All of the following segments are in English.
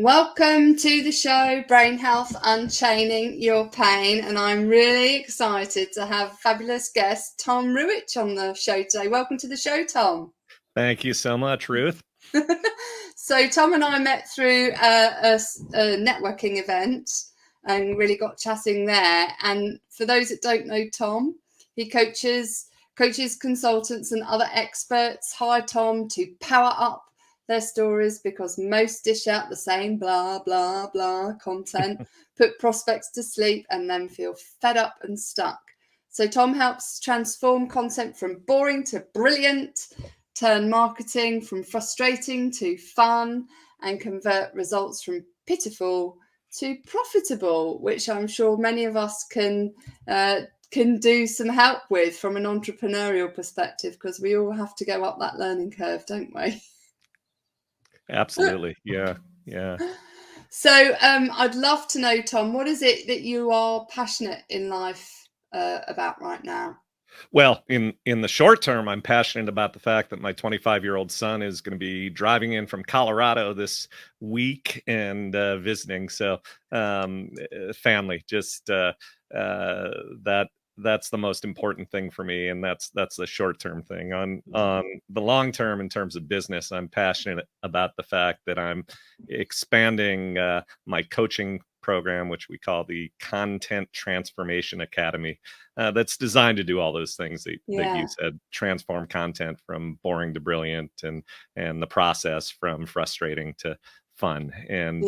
Welcome to the show, Brain Health, Unchaining Your Pain, and I'm really excited to have fabulous guest Tom Ruwitch on the show today. Welcome to the show, Tom. Thank you so much, Ruth. So Tom and I met through a networking event and really got chatting there. And for those that don't know Tom, he coaches consultants and other experts. Hire Tom to power up their stories because most dish out the same blah blah blah content, put prospects to sleep, and then feel fed up and stuck. So Tom helps transform content from boring to brilliant, turn marketing from frustrating to fun, and convert results from pitiful to profitable, which I'm sure many of us can do some help with from an entrepreneurial perspective, because we all have to go up that learning curve, don't we? Absolutely. Yeah. So I'd love to know, Tom, what is it that you are passionate in life about right now? Well, in the short term, I'm passionate about the fact that my 25-year-old son is going to be driving in from Colorado this week and visiting. So, family, just that's the most important thing for me, and that's the short-term thing. On the long term, in terms of business, I'm passionate about the fact that I'm expanding my coaching program, which we call the Content Transformation Academy. That's designed to do all those things that you said: transform content from boring to brilliant, and the process from frustrating to fun. And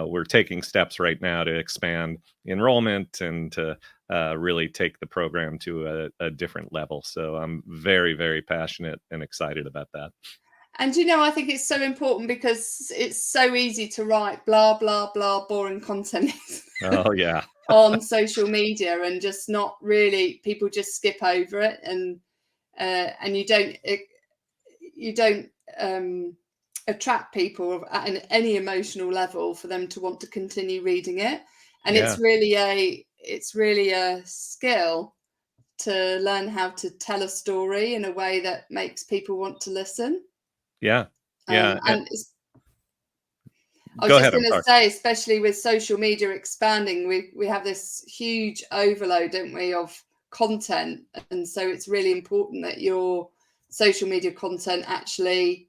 we're taking steps right now to expand enrollment and to really take the program to a different level. So I'm very, very passionate and excited about that. And I think it's so important because it's so easy to write blah blah blah boring content Oh yeah. on social media, and just not really, people just skip over it, and you don't attract people at any emotional level for them to want to continue reading it. And it's really a skill to learn how to tell a story in a way that makes people want to listen. Yeah. And I was Go just ahead. going to say, especially with social media expanding, we have this huge overload, don't we, of content. And so it's really important that your social media content actually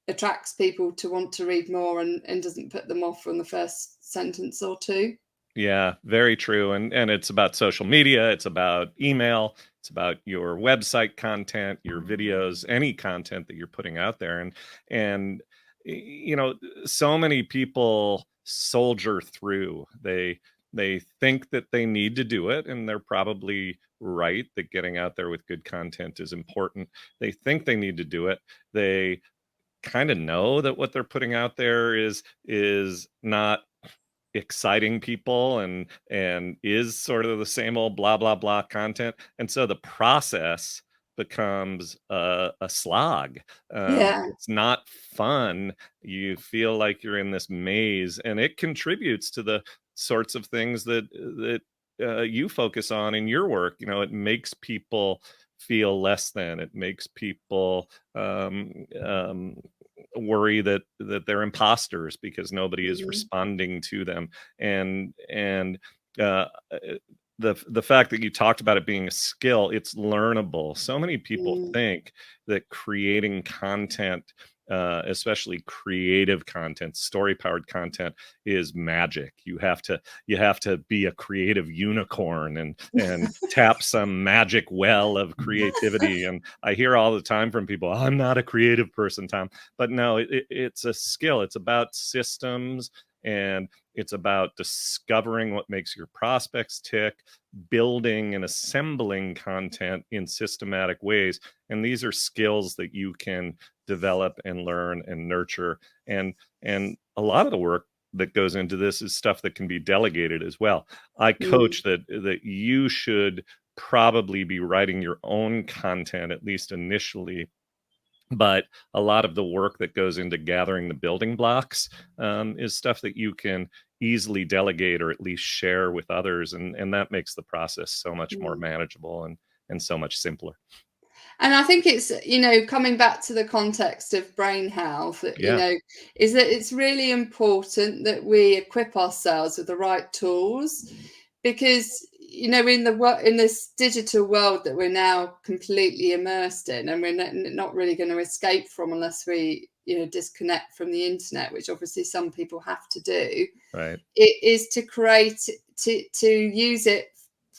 attracts people to want to read more, and doesn't put them off from the first sentence or two. Yeah, very true. And it's about social media, it's about email, it's about your website content, your videos, any content that you're putting out there. And so many people soldier through. They think that they need to do it, and they're probably right that getting out there with good content is important. They think they need to do it. They kind of know that what they're putting out there is not exciting people, and is sort of the same old blah blah blah content, and so the process becomes a slog. It's not fun. You feel like you're in this maze, and it contributes to the sorts of things that you focus on in your work. It makes people feel less than. It makes people worry that they're imposters because nobody is responding to them. And the fact that you talked about it being a skill, it's learnable. So many people think that creating content, especially creative content, story powered content, is magic. You have to be a creative unicorn and tap some magic well of creativity. And I hear all the time from people, I'm not a creative person, Tom. But no, it's a skill. It's about systems, and it's about discovering what makes your prospects tick, building and assembling content in systematic ways. And these are skills that you can develop and learn and nurture. And a lot of the work that goes into this is stuff that can be delegated as well. I coach that you should probably be writing your own content, at least initially. But a lot of the work that goes into gathering the building blocks is stuff that you can easily delegate, or at least share with others. And that makes the process so much more manageable and so much simpler. And I think it's, coming back to the context of brain health, Yeah. is that it's really important that we equip ourselves with the right tools, because, in this digital world that we're now completely immersed in, and we're not really going to escape from unless we, disconnect from the internet, which obviously some people have to do. Right. It is to use it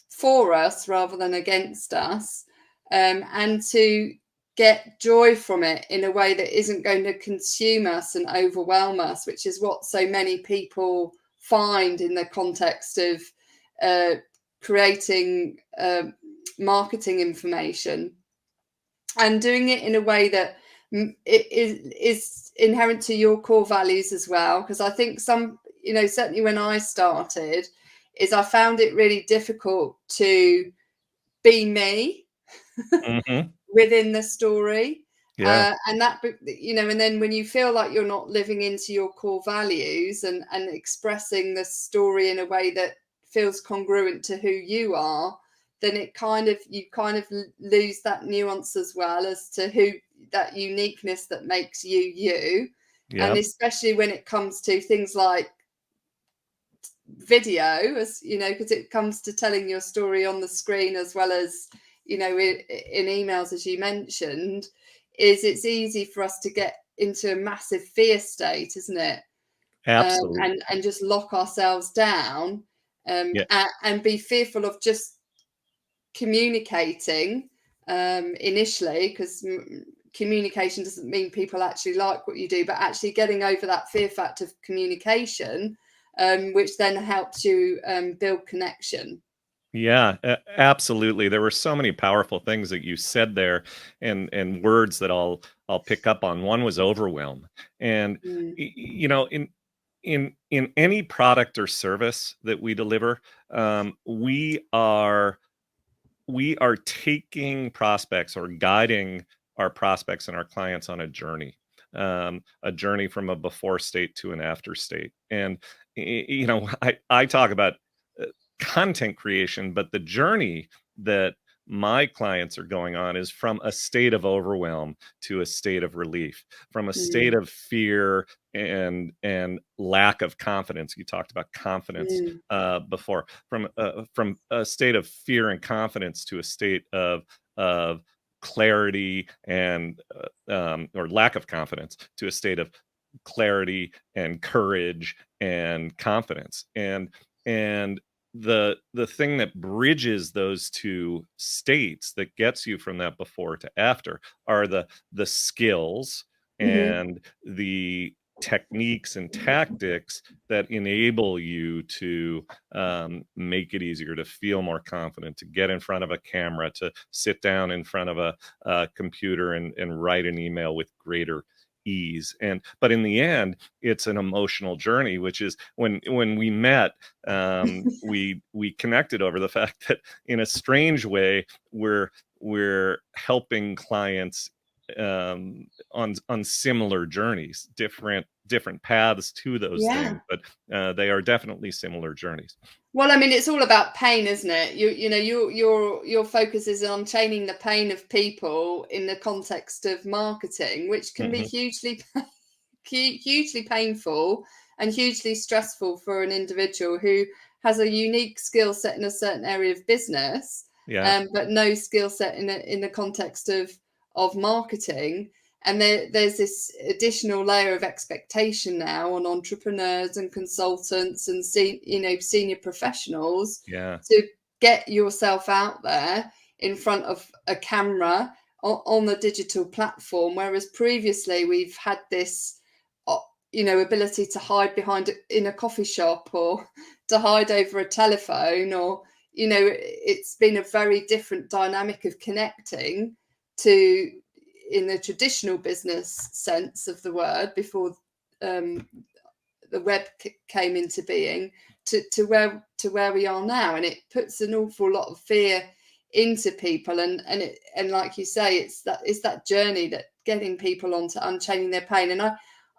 for us rather than against us, and to get joy from it in a way that isn't going to consume us and overwhelm us, which is what so many people find in the context of creating marketing information, and doing it in a way that it is inherent to your core values as well. Because I think certainly when I started, I found it really difficult to be me Hmm. within the story. Yeah. And that, and then when you feel like you're not living into your core values and expressing the story in a way that feels congruent to who you are, then you kind of lose that nuance as well as to who, that uniqueness that makes you you. And Yeah. especially when it comes to things like video, as because it comes to telling your story on the screen as well as in emails, as you mentioned, it's easy for us to get into a massive fear state, isn't it? Absolutely. And just lock ourselves down, Yeah. and be fearful of just communicating initially, because communication doesn't mean people actually like what you do, but actually getting over that fear factor of communication, which then helps you build connection. Yeah, absolutely. There were so many powerful things that you said there, and words that I'll pick up on. One was overwhelm, and Mm, in any product or service that we deliver, we are taking prospects or guiding our prospects and our clients on a journey from a before state to an after state. And I talk about uh, content creation, but the journey that my clients are going on is from a state of overwhelm to a state of relief, from a state mm, of fear and lack of confidence. You talked about confidence mm, before, from a state of fear and confidence to a state of clarity and or lack of confidence to a state of clarity and courage and confidence. And the thing that bridges those two states that gets you from that before to after are the skills mhm. and the techniques and tactics that enable you to make it easier to feel more confident, to get in front of a camera, to sit down in front of a computer and write an email with greater ease. But in the end, it's an emotional journey, which is when we met, we connected over the fact that in a strange way we're helping clients on similar journeys, different paths to those Yeah. things, but they are definitely similar journeys. Well, I mean, it's all about pain, isn't it? Your focus is on chaining the pain of people in the context of marketing, which can be Hmm. hugely painful and hugely stressful for an individual who has a unique skill set in a certain area of business, Yeah. but no skill set in the context of marketing. And there's this additional layer of expectation now on entrepreneurs and consultants and senior professionals Yeah. to get yourself out there in front of a camera on the digital platform, whereas previously we've had this ability to hide behind in a coffee shop, or to hide over a telephone, or it's been a very different dynamic of connecting to, in the traditional business sense of the word, before um, the web came into being, to where we are now. And it puts an awful lot of fear into people, and like you say, it's that journey, that getting people onto unchaining their pain. And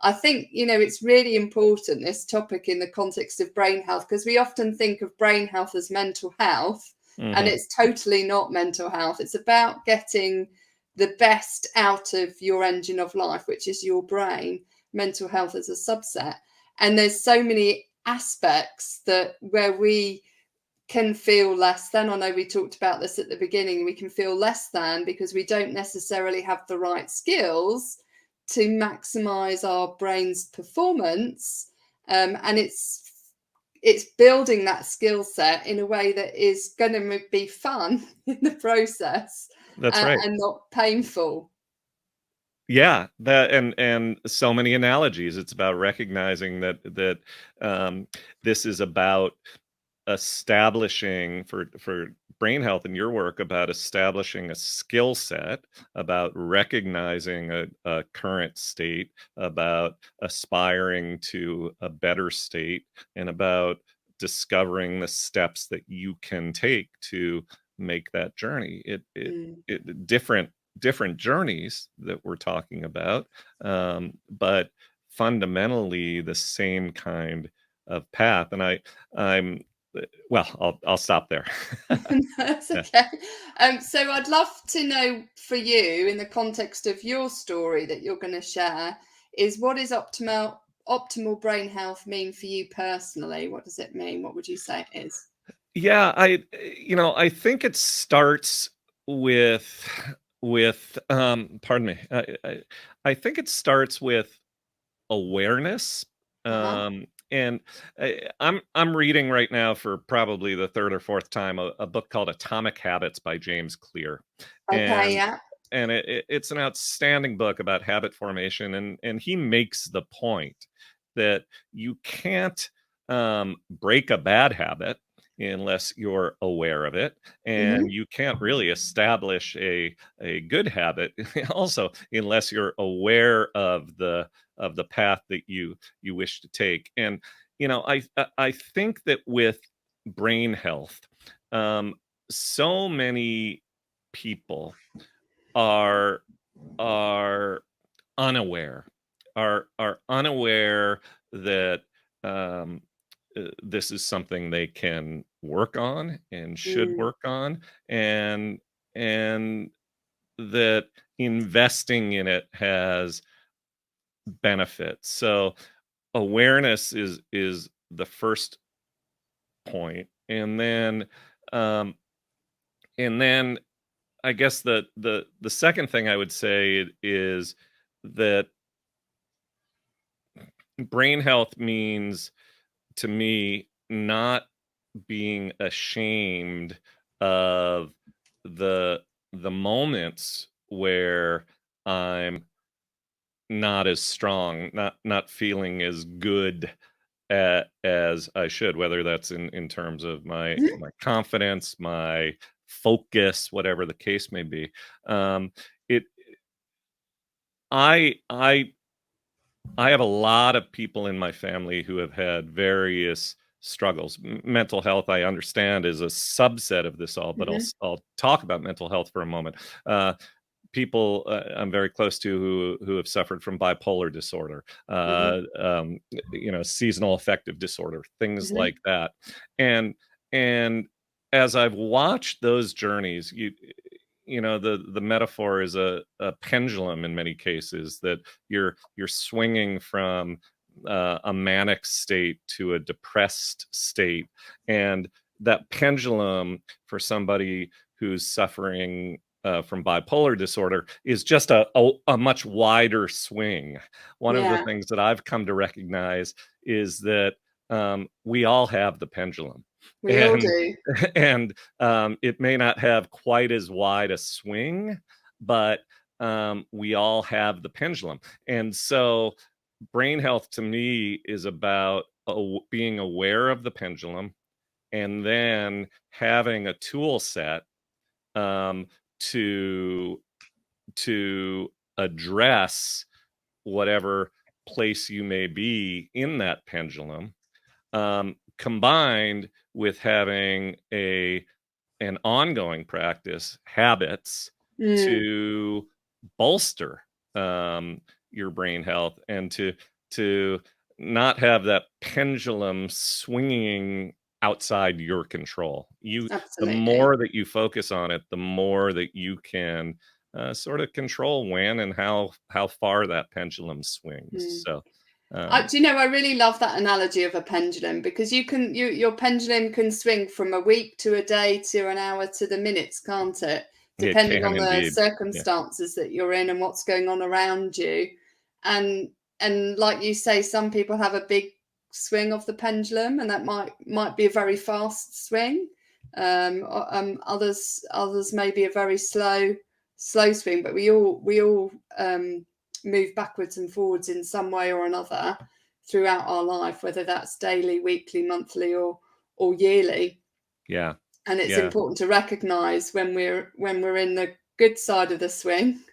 I think it's really important, this topic, in the context of brain health, because we often think of brain health as mental health, and Hmm. it's totally not mental health. It's about getting the best out of your engine of life, which is your brain, mental health as a subset. And there's so many aspects that where we can feel less than. I know we talked about this at the beginning. We can feel less than because we don't necessarily have the right skills to maximize our brain's performance. And it's building that skill set in a way that is going to be fun in the process, That's right. and not painful. Yeah, that and so many analogies. It's about recognizing that this is about establishing for brain health in your work, about establishing a skill set, about recognizing a current state, about aspiring to a better state, and about discovering the steps that you can take to make that journey. Mm. It different journeys that we're talking about, but fundamentally the same kind of path. And I'm well, I'll stop there. That's Yeah. okay. So I'd love to know for you, in the context of your story that you're going to share, is what is optimal brain health mean for you personally? What does it mean? What would you say it is? Yeah, I think it starts with pardon me. I think it starts with awareness. Uh-huh. And I'm reading right now for probably the third or fourth time a book called Atomic Habits by James Clear. Okay, And yeah. it's an outstanding book about habit formation, and he makes the point that you can't break a bad habit unless you're aware of it, Mm-hmm. and you can't really establish a good habit also unless you're aware of the path that you wish to take. And I think that with brain health, um, so many people are are unaware are unaware that um, this is something they can work on and should Mm. work on, and that investing in it has benefits. So awareness is the first point, um, and then I guess the second thing I would say is that brain health means, to me, not being ashamed of the the moments where I'm not as strong, not feeling as good as I should, whether that's in terms of my confidence, my focus, whatever the case may be. It I have a lot of people in my family who have had various struggles. Mental health, I understand, is a subset of this all, but Mm-hmm. I'll talk about mental health for a moment. People I'm very close to who have suffered from bipolar disorder, Mm-hmm. seasonal affective disorder, things Mm-hmm. like that. And and as I've watched those journeys, the metaphor is a pendulum in many cases, that you're swinging from a manic state to a depressed state, and that pendulum for somebody who's suffering from bipolar disorder is just a much wider swing. One of the Yeah, things that I've come to recognize is that we all have the pendulum, we all and do. and it may not have quite as wide a swing, but we all have the pendulum. And so brain health to me is about being aware of the pendulum, and then having a tool set um, to to address whatever place you may be in that pendulum, combined with having an ongoing practice, habits, Mm, to bolster your brain health, and to not have that pendulum swinging outside your control. The absolutely. more that you focus on it, the more that you can sort of control when and how far that pendulum swings. So do you know, I really love that analogy of a pendulum, because your pendulum can swing from a week to a day to an hour to the minutes, can't it? it Depending can on the indeed. circumstances that you're in and what's going on around you. And like you say, some people have a big swing of the pendulum, and that might be a very fast swing. Others may be a very slow swing, but we all move backwards and forwards in some way or another throughout our life, whether that's daily, weekly, monthly, or yearly. Yeah. And it's Yeah. important to recognize when we're in the good side of the swing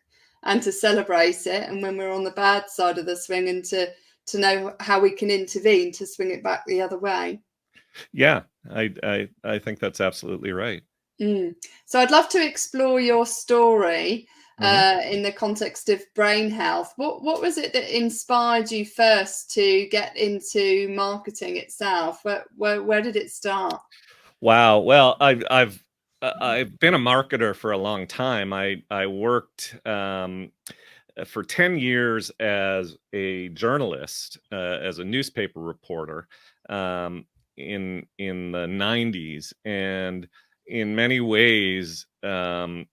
and to celebrate it, and when we're on the bad side of the swing, and to know how we can intervene to swing it back the other way. Yeah, I think that's absolutely right. So I'd love to explore your story Mhm. in the context of brain health. What was it that inspired you first to get into marketing itself? Where did it start? Wow. Well, I've been a marketer for a long time. I worked for 10 years as a journalist, as a newspaper reporter, um, in the 90s, and in many ways, of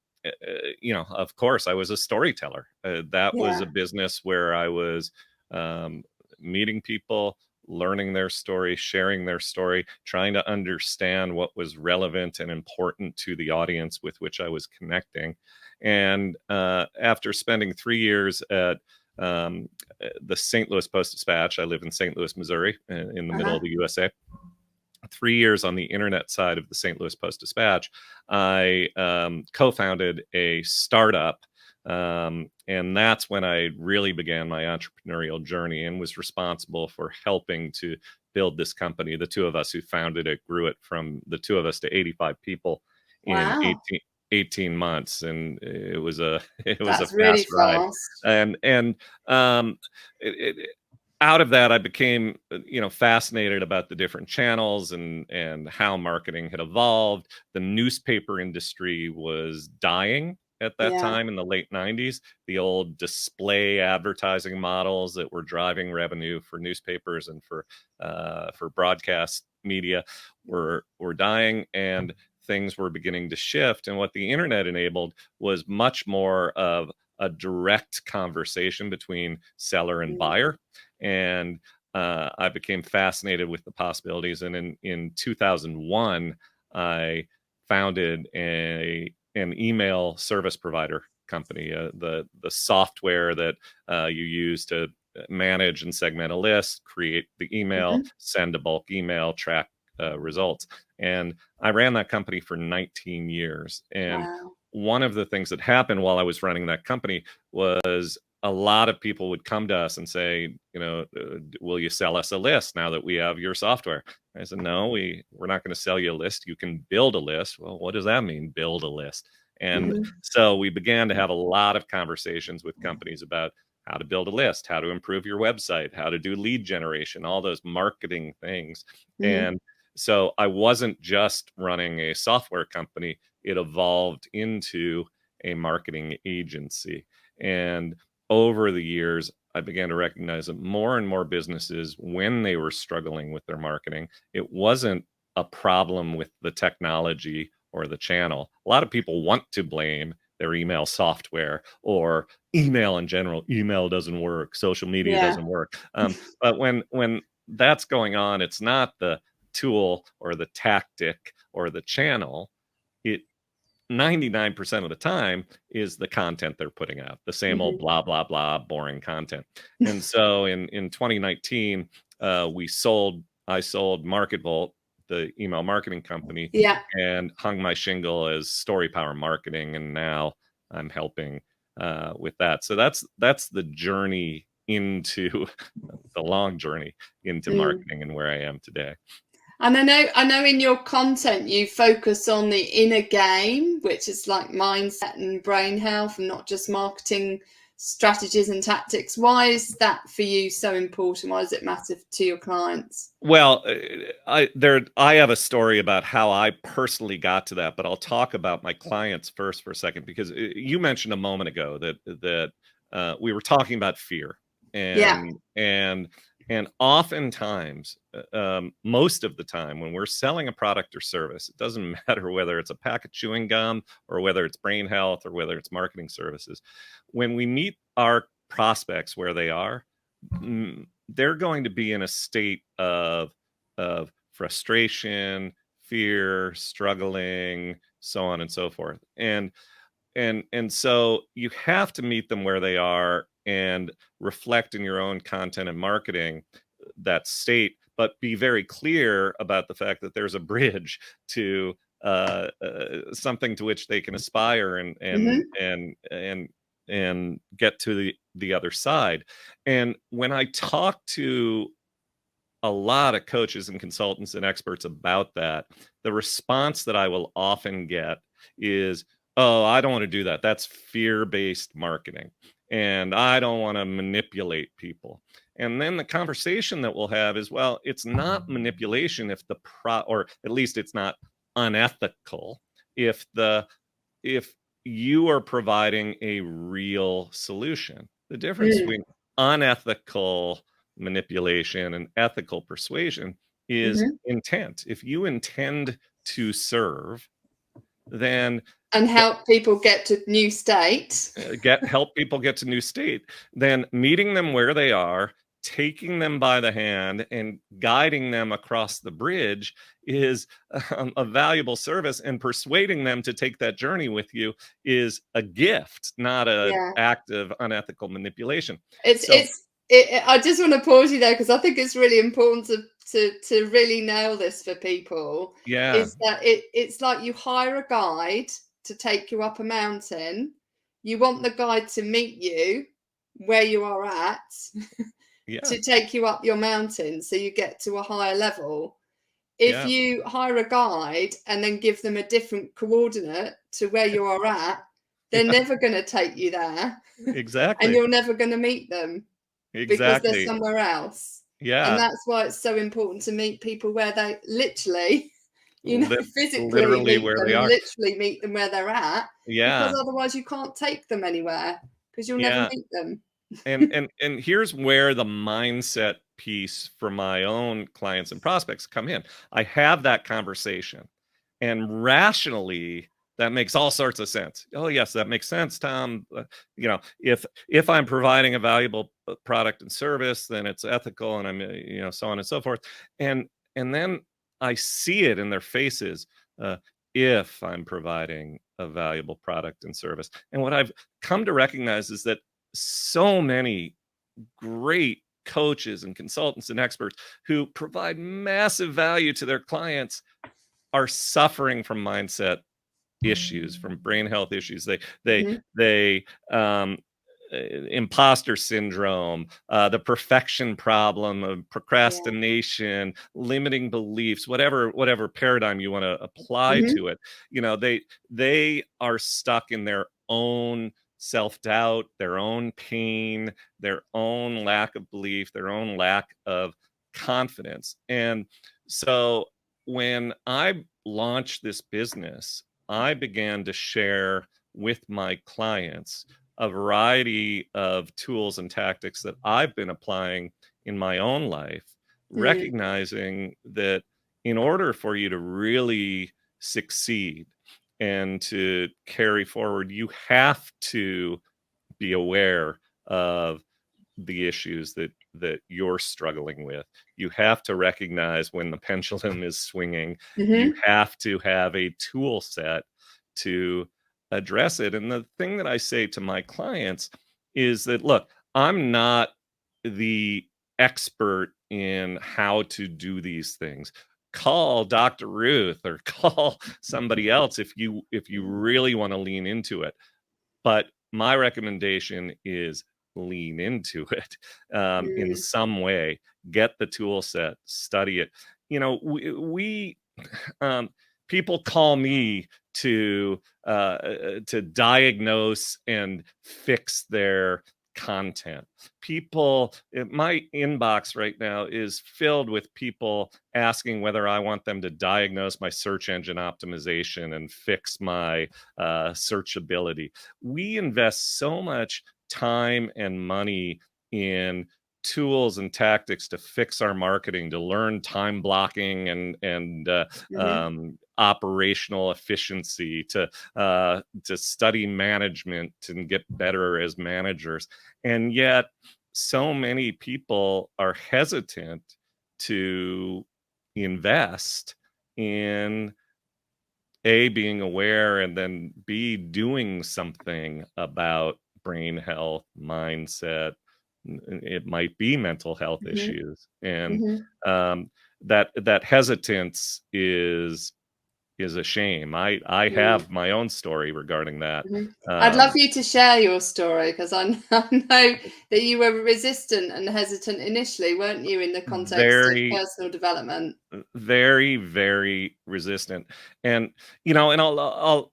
course, I was a storyteller. That was Yeah. a business where I was um, meeting people, learning their story, sharing their story, trying to understand what was relevant and important to the audience with which I was connecting. And after spending 3 years at the St. Louis Post-Dispatch, I live in St. Louis, Missouri, in the middle Uh-huh. of the USA. 3 years on the internet side of the St. Louis Post-Dispatch, I co-founded a startup. And that's when I really began my entrepreneurial journey and was responsible for helping to build this company. The two of us who founded it grew it from the two of us to 85 people in Wow. 18 months. And it was a it was a That's really fast ride. fast. And um, out of that, I became, fascinated about the different channels and how marketing had evolved. The newspaper industry was dying at that Yeah. time in the late 90s. The old display advertising models that were driving revenue for newspapers and for broadcast media were dying, and things were beginning to shift. And what the internet enabled was much more of a direct conversation between seller and Mm. buyer. And I became fascinated with the possibilities. And in 2001, I founded an email service provider company, the software that you use to manage and segment a list, create the email, Mhm. send a bulk email, track results. And I ran that company for 19 years. And Wow. one of the things that happened while I was running that company was a lot of people would come to us and say, will you sell us a list now that we have your software? I said, no, we're not going to sell you a list. You can build a list. Well, what does that mean, build a list? And Mhm. so we began to have a lot of conversations with companies about how to build a list, how to improve your website, how to do lead generation, all those marketing things. Mhm. And so I wasn't just running a software company, it evolved into a marketing agency. And over the years, I began to recognize that more and more businesses, when they were struggling with their marketing, it wasn't a problem with the technology or the channel. A lot of people want to blame their email software or email in general. Email doesn't work, social media Yeah. doesn't work. But when that's going on, it's not the tool or the tactic or the channel. It 99% of the time is the content they're putting out, the same old Mhm. blah blah blah boring content. And so in 2019, I sold MarketVolt, the email marketing company, Yeah. and hung my shingle as Story Power Marketing, and now I'm helping with that. So that's the journey into the long journey into Mm. marketing and where I am today. And I know in your content you focus on the inner game, which is like mindset and brain health, and not just marketing strategies and tactics. Why is that for you so important? Why does it matter to your clients? Well, I have a story about how I personally got to that, but I'll talk about my clients first for a second, because you mentioned a moment ago that we were talking about fear, Yeah. and oftentimes, most of the time, when we're selling a product or service, it doesn't matter whether it's a pack of chewing gum or whether it's brain health or whether it's marketing services. When we meet our prospects where they are, they're going to be in a state of frustration, fear, struggling, so on and so forth. And so you have to meet them where they are and reflect in your own content and marketing that state, but be very clear about the fact that there's a bridge to something to which they can aspire and get to the other side. And when I talk to a lot of coaches and consultants and experts about that, the response that I will often get is, "Oh, I don't want to do that. That's fear-based marketing. And I don't want to manipulate people." And then the conversation that we'll have is, well, it's not manipulation if or at least it's not unethical if if you are providing a real solution. The difference between unethical manipulation and ethical persuasion is intent. If you intend to serve, then And help people get to new state. help people get to new state, then meeting them where they are, taking them by the hand and guiding them across the bridge is a valuable service, and persuading them to take that journey with you is a gift, not an Yeah. act of unethical manipulation. I just want to pause you there, because I think it's really important to really nail this for people. Yeah. Is that it's like you hire a guide to take you up a mountain. You want the guide to meet you where you are at Yeah. to take you up your mountain so you get to a higher level. If Yeah. you hire a guide and then give them a different coordinate to where you are at, they're Yeah. never going to take you there. And Exactly. you're never going to meet them because they're Exactly. somewhere else. And Yeah. that's why it's so important to meet people where they literally, physically Literally meet where them they and are. literally meet them where they're at, because Yeah. otherwise you can't take them anywhere, because you'll never Yeah. meet them. And here's where the mindset piece for my own clients and prospects come in. I have that conversation, and rationally that makes all sorts of sense. Oh yes, that makes sense, Tom. If I'm providing a valuable product and service, then it's ethical, and I'm so on and so forth. And then I see it in their faces. uh, if I'm providing a valuable product and service, and what I've come to recognize is that so many great coaches and consultants and experts who provide massive value to their clients are suffering from mindset issues, from brain health issues. They imposter syndrome, the perfection problem of Yeah. procrastination, limiting beliefs, whatever paradigm you want to apply to it. They are stuck in their own self-doubt, their own pain, their own lack of belief, their own lack of confidence. And so when I launched this business, I began to share with my clients a variety of tools and tactics that I've been applying in my own life, recognizing that in order for you to really succeed and to carry forward, you have to be aware of the issues that you're struggling with. You have to recognize when the pendulum is swinging. You have to have a tool set to address it. And the thing that I say to my clients is that, look, I'm not the expert in how to do these things. Call Dr. Ruth or call somebody else if you really want to lean into it. But my recommendation is lean into it in some way. Get the tool set, study it. We people call me to diagnose and fix their content. People, my inbox right now is filled with people asking whether I want them to diagnose my search engine optimization and fix my searchability. We invest so much time and money in tools and tactics to fix our marketing, to learn time blocking and operational efficiency, to study management and get better as managers. And yet so many people are hesitant to invest in A, being aware, and then B, doing something about brain health, mindset. It might be mental health issues. And that hesitance is a shame. I have my own story regarding that. I'd love you to share your story, because I know that you were resistant and hesitant initially, weren't you, in the context of Very, personal development? very, very resistant. And and I'll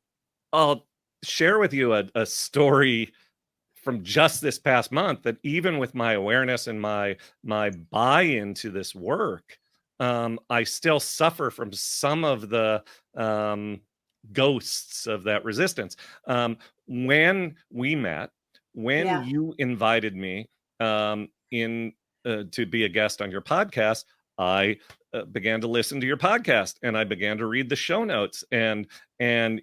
share with you a story from just this past month, that even with my awareness and my buy-in to this work, I still suffer from some of the ghosts of that resistance. When we met, when you invited me in to be a guest on your podcast, I began to listen to your podcast, and I began to read the show notes, and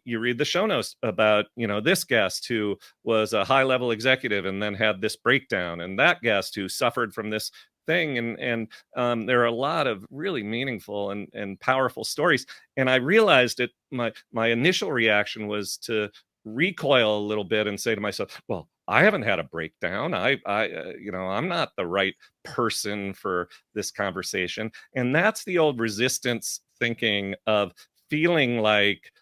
you read the show notes about this guest who was a high level executive and then had this breakdown, and that guest who suffered from this thing, and there are a lot of really meaningful and powerful stories. And I realized that my initial reaction was to recoil a little bit and say to myself, well, I haven't had a breakdown. I'm not the right person for this conversation. And that's the old resistance thinking of feeling like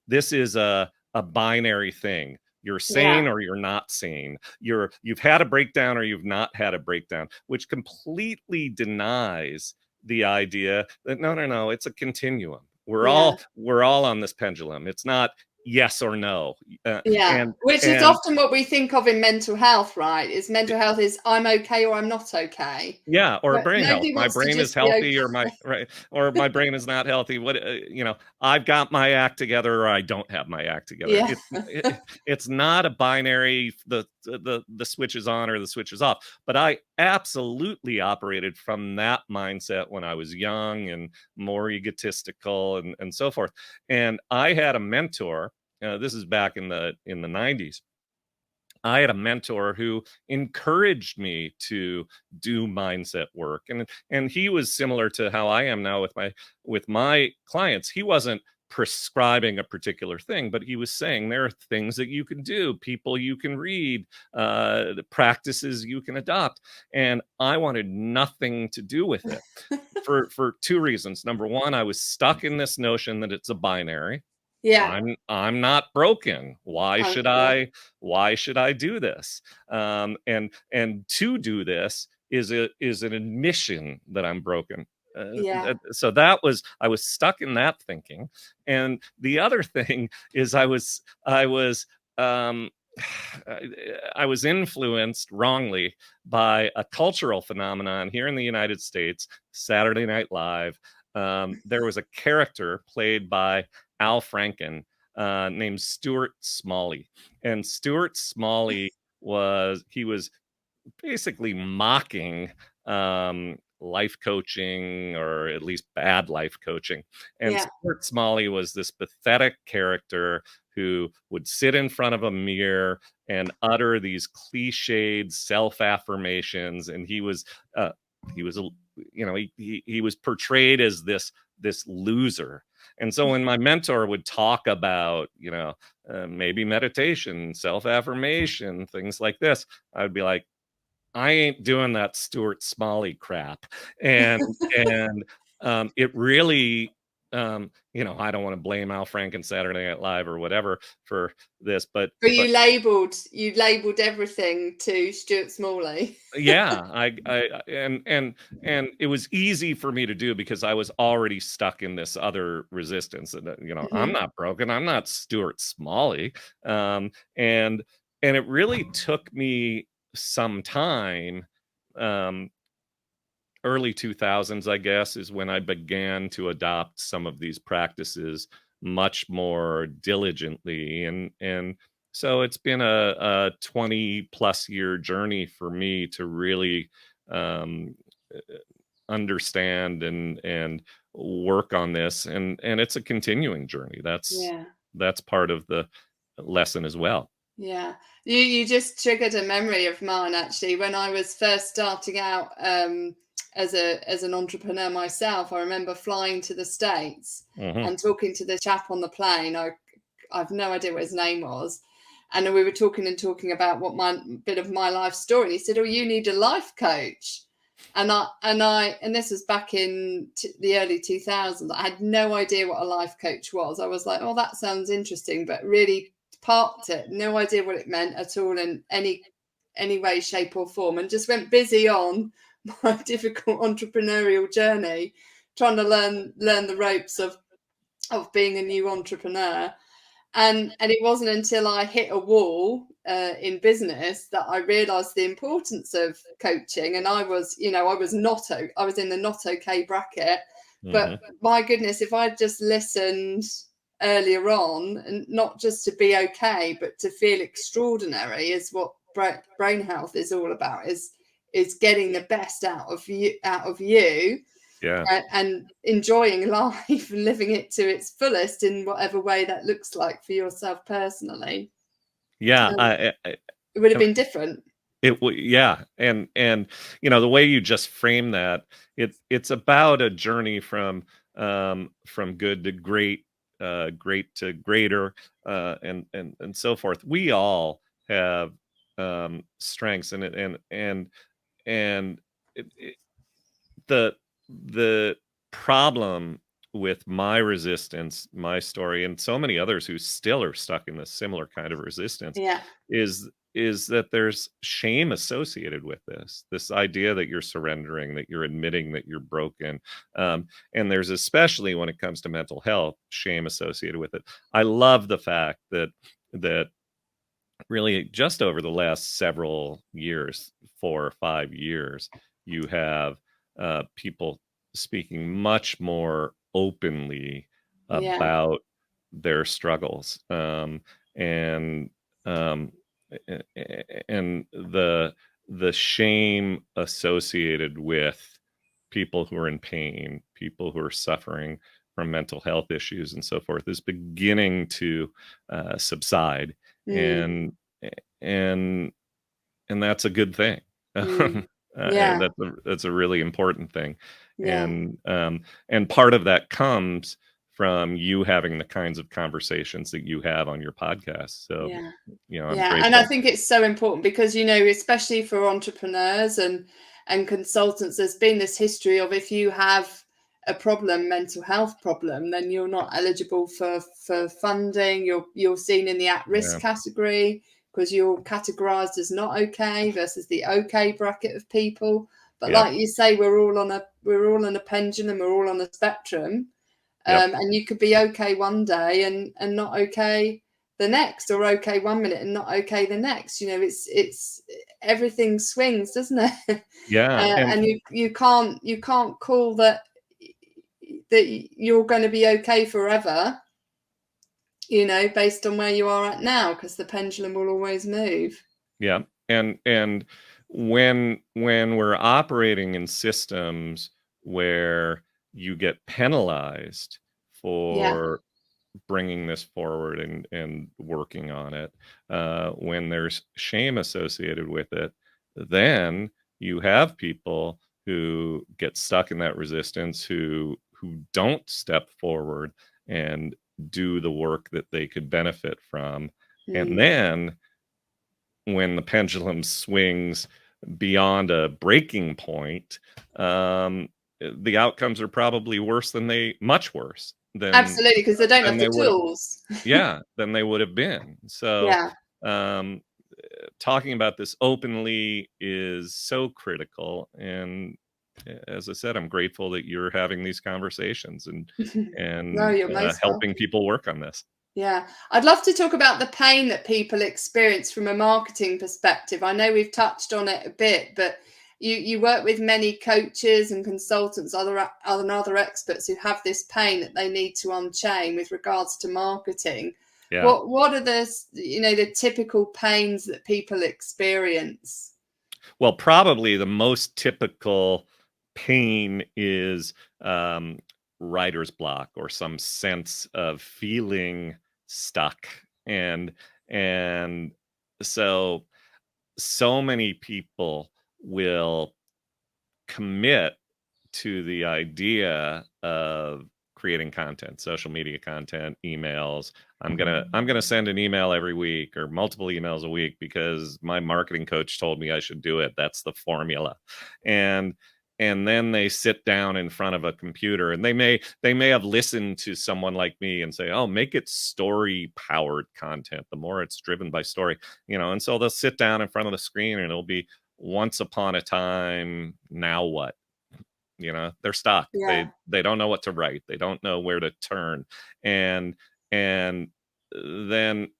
this is a binary thing. You're sane or you're not sane. You've had a breakdown or you've not had a breakdown, which completely denies the idea that no, it's a continuum. We're all on this pendulum. It's not yes or no. Which is often what we think of in mental health, right? Is mental health is I'm okay or I'm not okay. Or brain health. My brain is healthy, or my brain is not healthy. I've got my act together or I don't have my act together. It's not a binary, the switch is on or the switch is off. But I absolutely operated from that mindset when I was young and more egotistical and so forth. And I had a mentor, this is back in the 90s. I had a mentor who encouraged me to do mindset work, and he was similar to how I am now with my clients. He wasn't prescribing a particular thing, but he was saying there are things that you can do, people you can read, the practices you can adopt, and I wanted nothing to do with it for two reasons. Number one, I was stuck in this notion that it's a binary. I'm not broken. Why should I do this? And to do this is an admission that I'm broken. So I was stuck in that thinking. And the other thing is I was influenced wrongly by a cultural phenomenon here in the United States, Saturday Night Live. There was a character played by Al Franken named Stuart Smalley. And Stuart Smalley was basically mocking life coaching, or at least bad life coaching. And Stuart Smalley was this pathetic character who would sit in front of a mirror and utter these cliched self-affirmations. And he was portrayed as this loser. And so when my mentor would talk about, maybe meditation, self-affirmation, things like this, I'd be like, I ain't doing that Stuart Smalley crap. And it really I don't want to blame Al Franken Saturday Night Live or whatever for this, but you labeled everything to Stuart Smalley. yeah, and it was easy for me to do because I was already stuck in this other resistance, and I'm not broken, I'm not Stuart Smalley, and it really took me some time. um Early 2000s, I guess, is when I began to adopt some of these practices much more diligently. And so it's been a 20 plus year journey for me to really um, understand and work on this. And it's a continuing journey. Yeah. That's part of the lesson as well. Yeah, you just triggered a memory of mine actually. When I was first starting out as an entrepreneur myself, I remember flying to the States Hmm. and talking to the chap on the plane. I've no idea what his name was, and we were talking and talking about what my bit of my life story. And he said, "Oh, you need a life coach." And this was back in the early 2000s. I had no idea what a life coach was. I was like, "Oh, that sounds interesting," but really parked it, no idea what it meant at all in any way, shape, or form, and just went busy on my difficult entrepreneurial journey, trying to learn the ropes of being a new entrepreneur. And it wasn't until I hit a wall in business that I realised the importance of coaching. And I was in the not okay bracket. But Hmm. my goodness, if I'd just listened earlier on, and not just to be okay, but to feel extraordinary, is what brain health is all about. Is getting the best out of you, Yeah. and enjoying life and living it to its fullest in whatever way that looks like for yourself personally. Yeah. It would have been different. Yeah, and the way you just frame that, it's about a journey from good to great, great to greater, and so forth. We all have strengths, and it, the the problem with my resistance, my story, and so many others who still are stuck in this similar kind of resistance Yeah. is that there's shame associated with this idea that you're surrendering, that you're admitting that you're broken. And there's, especially when it comes to mental health, shame associated with it. I love the fact that really just over the last several years, 4 or 5 years, you have people speaking much more openly Yeah. about their struggles, and um, and the shame associated with people who are in pain, people who are suffering from mental health issues and so forth, is beginning to subside. Mm, And and and that's a good thing. mm. And Yeah. that's a really important thing. Yeah. And part of that comes from you having the kinds of conversations that you have on your podcast. So, Yeah. I'm Yeah, and I grateful. think it's so important because, especially for entrepreneurs and consultants, there's been this history of, if you have a problem, mental health problem, then you're not eligible for funding. You're seen in the Yeah. at-risk category because you're categorized as not okay versus the okay bracket of people. But Yep. like you say, we're all on a pendulum, we're all on a spectrum. Yep. And you could be okay one day and not okay the next, or okay 1 minute and not okay the next. It's everything swings, doesn't it? Yeah. And you can't call that you're going to be okay forever, based on where you are at now, because the pendulum will always move. Yeah. And when we're operating in systems where you get penalized Yeah. for bringing this forward and working on it, when there's shame associated with it, then you have people who get stuck in that resistance, who don't step forward and do the work that they could benefit from. And Mm, then when the pendulum swings beyond a breaking point, the outcomes are probably much worse than Absolutely, because they don't than have the they would have, tools. yeah, than they would have been. So Yeah. um, talking about this openly is so critical. And as I said, I'm grateful that you're having these conversations and No, you're most helping welcome. people work on this. Yeah, I'd love to talk about the pain that people experience from a marketing perspective. I know we've touched on it a bit, but you work with many coaches and consultants, other experts who have this pain that they need to unchain with regards to marketing. Yeah. What are the typical pains that people experience? Well, probably the most typical pain is writer's block or some sense of feeling stuck. And so so many people will commit to the idea of creating content, social media content, emails. I'm going to send an email every week or multiple emails a week because my marketing coach told me I should do it. That's the formula. And and then they sit down in front of a computer and they may have listened to someone like me and say, "Oh, make it story powered content. The more it's driven by story." And so they'll sit down in front of the screen and it'll be once upon a time, now what? They're stuck. they Yeah, they don't know what to write, they don't know where to turn. And and then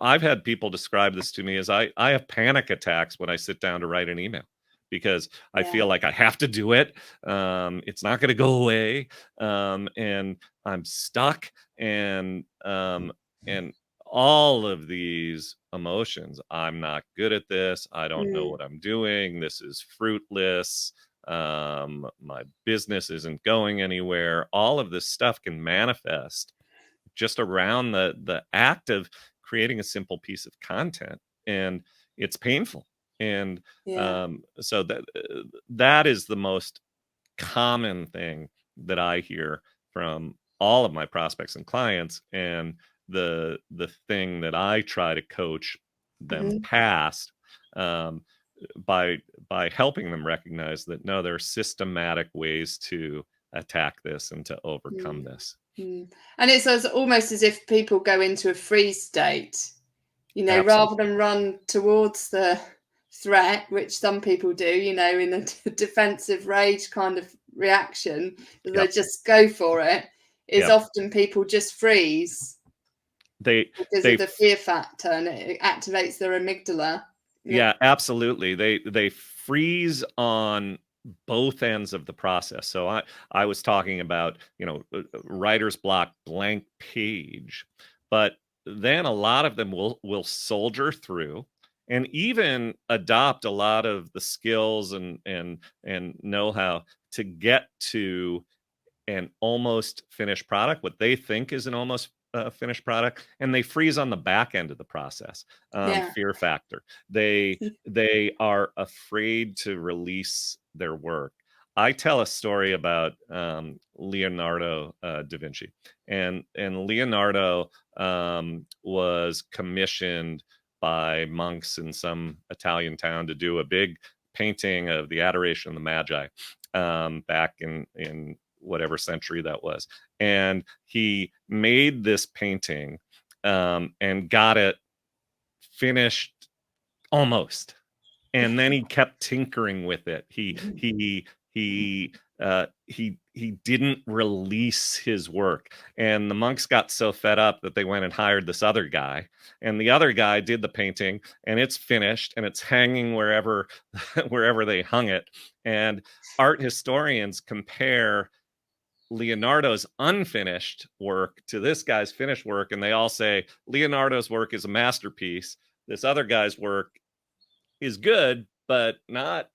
I've had people describe this to me as I have panic attacks when I sit down to write an email because I feel yeah, like I have to do it. It's not going to go away. And I'm stuck. And all of these emotions, I'm not good at this, I don't know mm, what I'm doing, this is fruitless, my business isn't going anywhere. All of this stuff can manifest just around the act of creating a simple piece of content, and it's painful. And yeah, so that is the most common thing that I hear from all of my prospects and clients, and the thing that I try to coach them hmm, past, um, by helping them recognize that no, there are systematic ways to attack this and to overcome mm, this. mm. And almost as if people go into a freeze state, rather Absolutely. than run towards the threat, which some people do, in a defensive rage kind of reaction, that they Yep. just go for it, is Yep. often people just freeze They because they of the fear factor and it activates their amygdala. Yeah. Yeah, absolutely. They freeze on both ends of the process. So I was talking about, writer's block, blank page, but then a lot of them will soldier through and even adopt a lot of the skills and know-how to get to an almost finished product, what they think is an almost finished product, and they freeze on the back end of the process. Yeah. Fear factor. They are afraid to release their work. I tell a story about Leonardo da Vinci, and Leonardo was commissioned by monks in some Italian town to do a big painting of the Adoration of the Magi, back in whatever century that was. And he made this painting, and got it finished almost. And then he kept tinkering with it. He didn't release his work, and the monks got so fed up that they went and hired this other guy, and the other guy did the painting, and it's finished and it's hanging wherever wherever they hung it. And art historians compare Leonardo's unfinished work to this guy's finished work, and they all say Leonardo's work is a masterpiece. This other guy's work is good, but not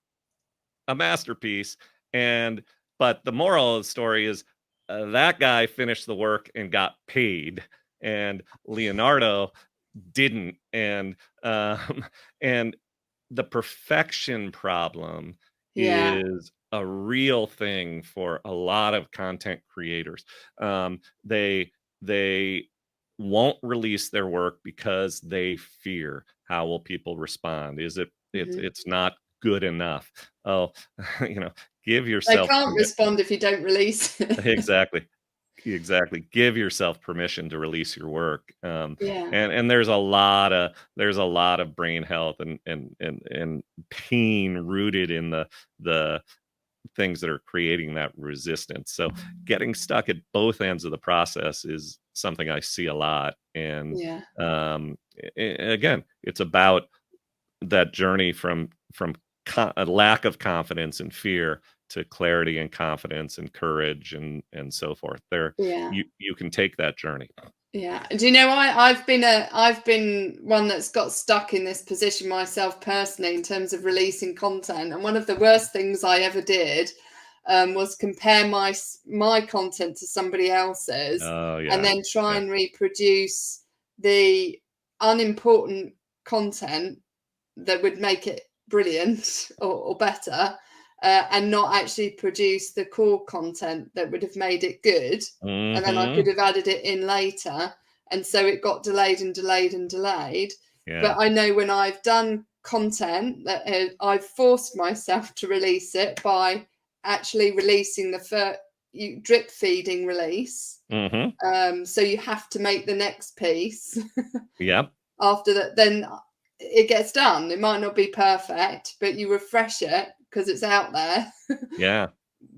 a masterpiece. And but the moral of the story is, that guy finished the work and got paid, and Leonardo didn't. And the perfection problem Yeah. is a real thing for a lot of content creators. They won't release their work because they fear, how will people respond? Is it it's Hmm. it's not good enough? Oh, you know, give They yourself can't permit. respond if you don't release it. Exactly. Exactly. Give yourself permission to release your work. Yeah. And there's a lot of brain health and pain rooted in the things that are creating that resistance. So getting stuck at both ends of the process is something I see a lot. And Yeah. again, it's about that journey from a lack of confidence and fear to clarity and confidence and courage and so forth. There, Yeah. you can take that journey. Yeah. Do you know, I've been one that's got stuck in this position myself personally in terms of releasing content. And one of the worst things I ever did was compare my content to somebody else's, Oh and yeah, then try yeah, and reproduce the unimportant content that would make it brilliant or better, and not actually produce the core content that would have made it good. And then I hmm could have added it in later. And so it got delayed and delayed and delayed. yeah, But I know when I've done content that I've forced myself to release it by actually releasing the first drip feeding release. hmm So you have to make the next piece yep, after that, then it gets done. It might not be perfect, but you refresh it because it's out there yeah,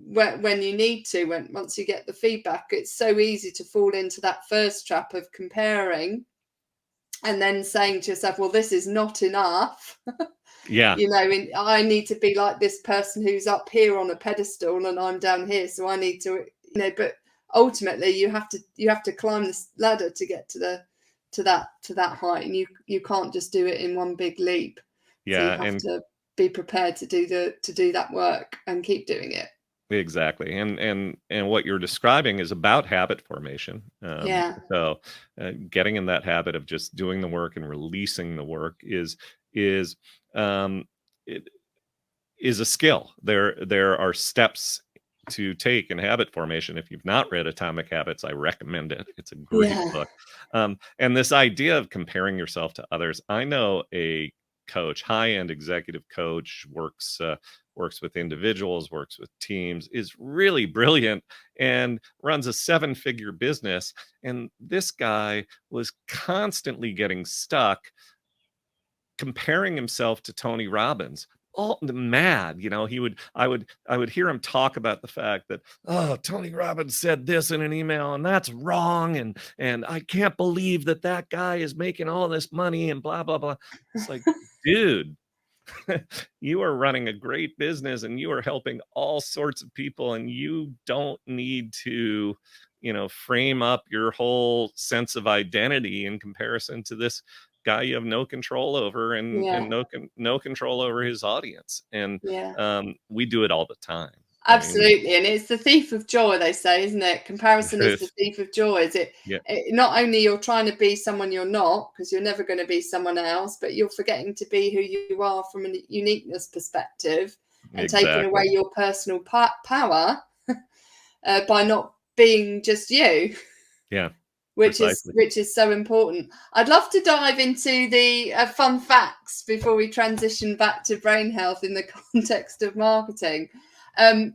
when you need to. Once you get the feedback, it's so easy to fall into that first trap of comparing and then saying to yourself, well, this is not enough. yeah, I need to be like this person who's up here on a pedestal and I'm down here, so I need to, but ultimately you have to climb this ladder to get to that height, and you can't just do it in one big leap. So you yeah, have and to be prepared to do that work and keep doing it. exactly. And what you're describing is about habit formation. Yeah. So getting in that habit of just doing the work and releasing the work is um, it is a skill. There are steps to take in habit formation. If you've not read Atomic Habits, I recommend it. It's a great Yeah. book. And this idea of comparing yourself to others, I know a coach, high-end executive coach, works with individuals, works with teams, is really brilliant, and runs a seven-figure business. And this guy was constantly getting stuck comparing himself to Tony Robbins. All mad, I would hear him talk about the fact that, oh, Tony Robbins said this in an email and that's wrong, and I can't believe that guy is making all this money and blah blah blah. It's like, dude, you are running a great business and you are helping all sorts of people, and you don't need to frame up your whole sense of identity in comparison to this guy you have no control over, and Yeah. no control over his audience. And Yeah. we do it all the time. I mean, Absolutely, and it's the thief of joy, they say, isn't it? Comparison there is the is, thief of joy. yeah, Not only you're trying to be someone you're not, because you're never going to be someone else, but you're forgetting to be who you are from a uniqueness perspective, and taking away exactly, your personal power by not being just you, yeah, which is precisely. which is so important. I'd love to dive into the fun facts before we transition back to brain health in the context of marketing.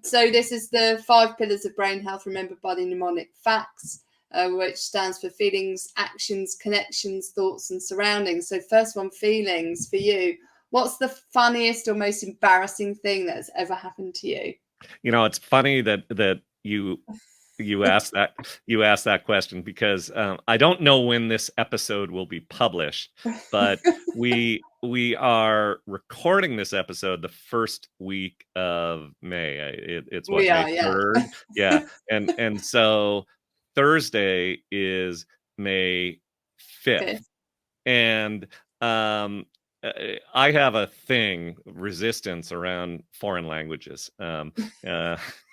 So this is the 5 pillars of brain health, remembered by the mnemonic FACTS, which stands for feelings, actions, connections, thoughts, and surroundings. So first one, feelings for you. What's the funniest or most embarrassing thing that has ever happened to you? It's funny that you asked that question, because I don't know when this episode will be published, but we are recording this episode the first week of May. It's what, We May are, yeah. 3rd? Yeah, and so Thursday is May 5th, Fifth. and um, I have a resistance around foreign languages, uh,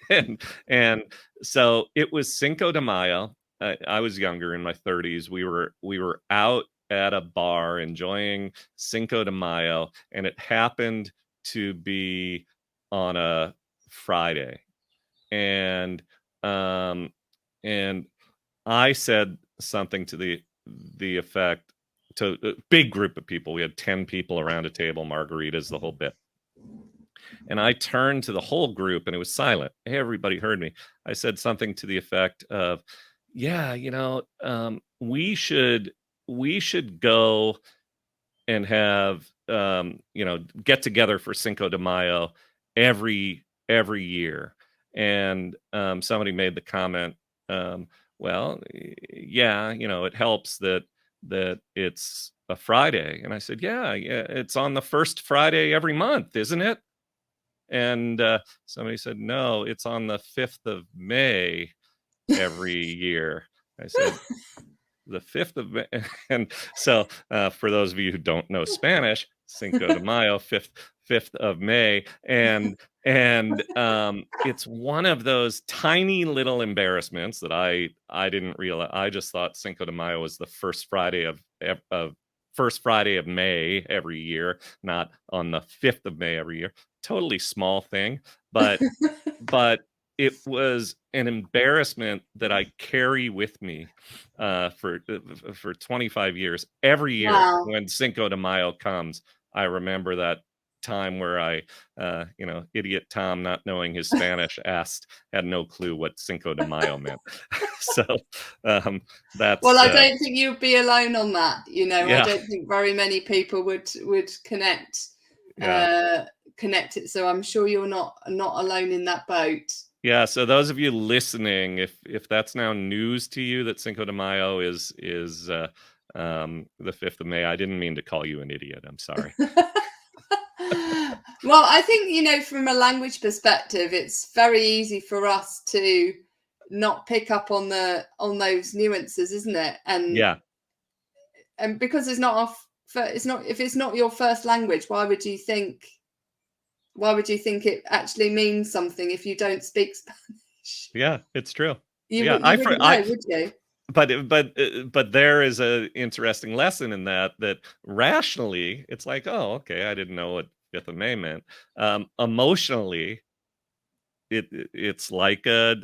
and so it was Cinco de Mayo. I was younger, in my 30s. We were out at a bar enjoying Cinco de Mayo, and it happened to be on a Friday, and um, and I said something to the effect, to a big group of people. We had 10 people around a table, margaritas, the whole bit. And I turned to the whole group and it was silent. Everybody heard me. I said something to the effect of, yeah, we should go and have get together for Cinco de Mayo every year. And somebody made the comment, well, yeah, it helps that it's a Friday. And I said, yeah, it's on the first Friday every month, isn't it? And somebody said, no, it's on the 5th of May every year. I said, the 5th of May. And so for those of you who don't know Spanish, Cinco de Mayo, 5th of May. And it's one of those tiny little embarrassments that I didn't realize. I just thought Cinco de Mayo was the first Friday of May every year, not on the 5th of May every year. Totally small thing, but it was an embarrassment that I carry with me for 25 years. Every year Wow. when Cinco de Mayo comes, I remember that time where I, idiot Tom, not knowing his Spanish, had no clue what Cinco de Mayo meant. So that's. Well, I don't think you'd be alone on that. Yeah. I don't think very many people would connect. Connect it. So I'm sure you're not alone in that boat. Yeah. So those of you listening, if that's now news to you that Cinco de Mayo is the 5th of May, I didn't mean to call you an idiot. I'm sorry. Well, I think, from a language perspective, it's very easy for us to not pick up on those nuances, isn't it? And yeah. And because if it's not your first language, why would you think it actually means something if you don't speak Spanish? Yeah, it's true. You wouldn't know, would you? But there is a interesting lesson in that rationally it's like, oh, okay, I didn't know what 5th of May meant. Emotionally, it's like a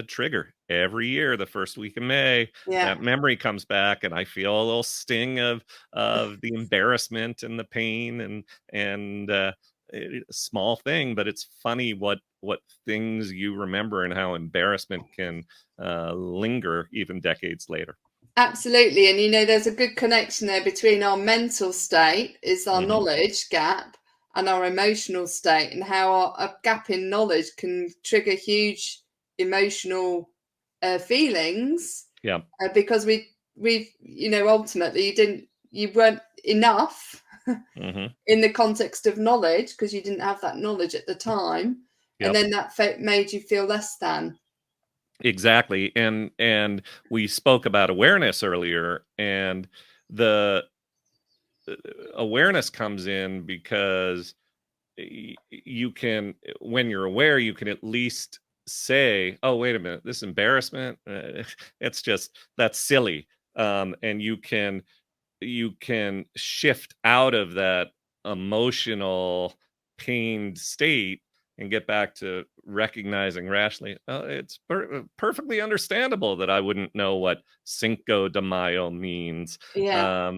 trigger. Every year, the first week of May, that memory comes back, and I feel a little sting of the embarrassment and the pain and a small thing, but it's funny what things you remember and how embarrassment can linger even decades later. Absolutely. And there's a good connection there between our mental state is our knowledge gap and our emotional state, and how a gap in knowledge can trigger huge emotional feelings. Yeah. Because we've ultimately you weren't enough in the context of knowledge, because you didn't have that knowledge at the time. Yep. And then that made you feel less than. Exactly. And we spoke about awareness earlier, and the awareness comes in because you can, when you're aware, you can at least say, oh, wait a minute, this embarrassment, that's silly. And you can shift out of that emotional pained state and get back to recognizing rationally, it's perfectly understandable that I wouldn't know what Cinco de Mayo means. Yeah.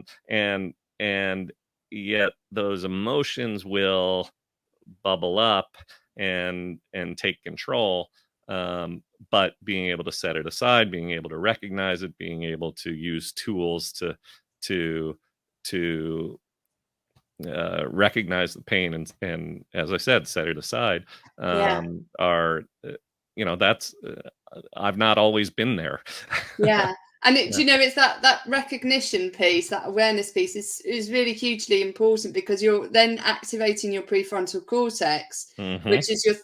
And yet those emotions will bubble up and take control. But being able to set it aside, being able to recognize it, being able to use tools to recognize the pain and as I said, set it aside, are that's I've not always been there. Yeah. And it's that recognition piece, that awareness piece is really hugely important, because you're then activating your prefrontal cortex, which is your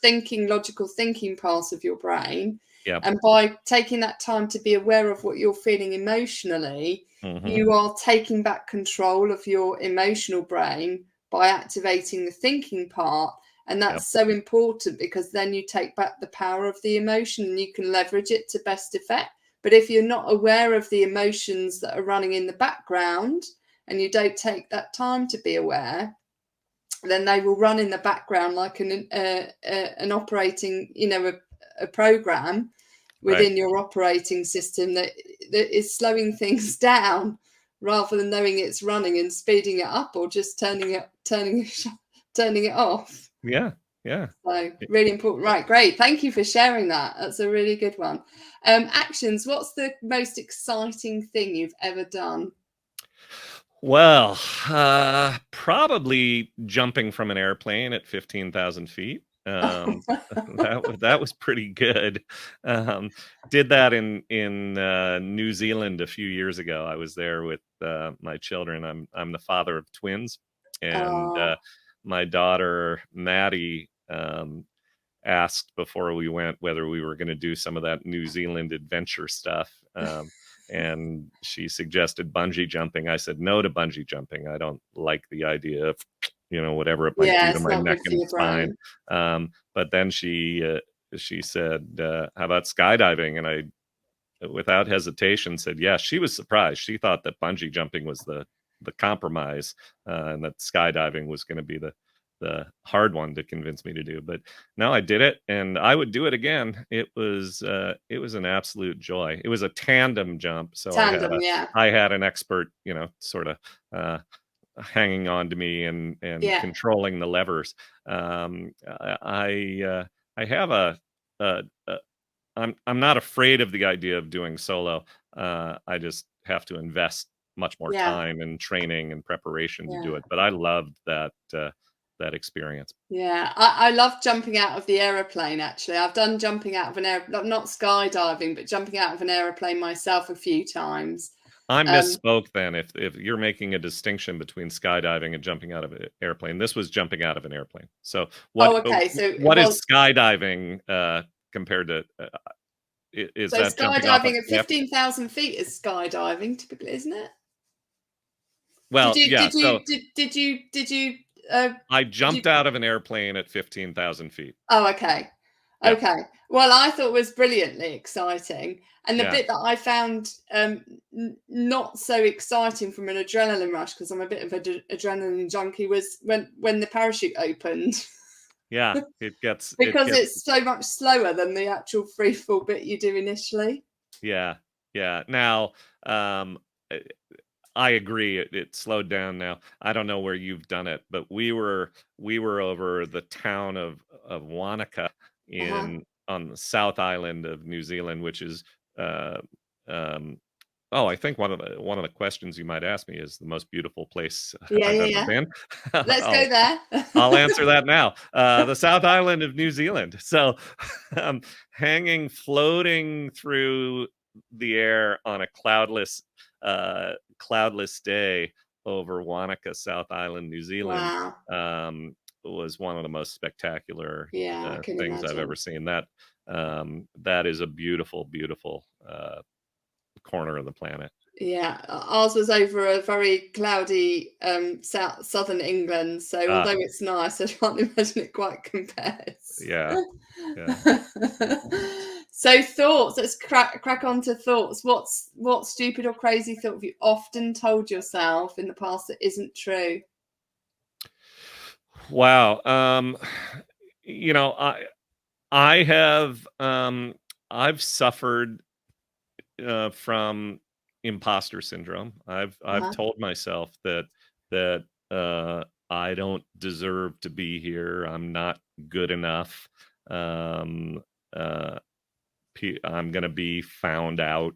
logical thinking part of your brain. Yep. And by taking that time to be aware of what you're feeling emotionally, you are taking back control of your emotional brain by activating the thinking part. And that's so important, because then you take back the power of the emotion and you can leverage it to best effect. But if you're not aware of the emotions that are running in the background, and you don't take that time to be aware, then they will run in the background like an operating, a program within your operating system that is slowing things down, rather than knowing it's running and speeding it up, or just turning it off. Yeah. Yeah. So really important. Right, great. Thank you for sharing that. That's a really good one. Actions. What's the most exciting thing you've ever done? Well, probably jumping from an airplane at 15,000 feet. That was pretty good. Did that in New Zealand a few years ago. I was there with my children. I'm the father of twins, and Oh, my daughter Maddie asked before we went whether we were going to do some of that New Zealand adventure stuff. And she suggested bungee jumping. I said no to bungee jumping. I don't like the idea of, whatever it might yeah, do to it's my not neck good for and your spine. brain. But then she said, "How about skydiving?" And I, without hesitation, said yes. She was surprised. She thought that bungee jumping was the compromise, and that skydiving was going to be the hard one to convince me to do. But no, I did it, and I would do it again. It was an absolute joy. It was a tandem jump, so Tandem, yeah. I had an expert, sort of hanging on to me and Yeah, controlling the levers. I have a I'm not afraid of the idea of doing solo. I just have to invest much more yeah, time and training and preparation to do yeah. it. But I loved that experience. Yeah, I love jumping out of the aeroplane. Actually, I've done jumping out of an air, not skydiving, but jumping out of an aeroplane myself a few times. I Um, misspoke then. If you're making a distinction between skydiving and jumping out of an airplane, this was jumping out of an airplane. So oh, okay. So it what was is skydiving compared to? Is so that jumping off a skydiving at cliff? 15,000 feet is skydiving, typically, isn't it? Did Well, you yeah. did So you did you uh, I did you? jumped out of an airplane at 15,000 feet. Oh, okay. Yeah, Okay. Well, I thought it was brilliantly exciting. And the yeah. bit that I found not so exciting from an adrenaline rush, because I'm a bit of an adrenaline junkie, was when the parachute opened, Yeah, it because gets it's so much slower than the actual free fall bit you do initially. yeah, yeah. Now, eh, I agree. It slowed down now. I don't know where you've done it, but we were over the town of Wanaka Uh-huh. in on the South Island of New Zealand, which is uh, um, oh, I think one of the questions you might ask me is the most beautiful place Yeah, I've yeah, ever yeah. been. Let's I'll go there. I'll answer that now. The South Island of New Zealand. So, um, floating through the air on a cloudless day over Wanaka, South Island, New Zealand, Wow. was one of the most spectacular Yeah, I can things I've ever imagine. seen. That is a beautiful, beautiful corner of the planet. Yeah, ours was over a very cloudy southern England, so Ah, although it's nice, I can't imagine it quite compares. yeah, yeah. So thoughts, let's crack on to thoughts. What stupid or crazy thought have you often told yourself in the past that isn't true? Wow. You know, I have I've suffered from imposter syndrome. I've Uh-huh. told myself that I don't deserve to be here. I'm not good enough. Um, uh, I'm gonna be found out.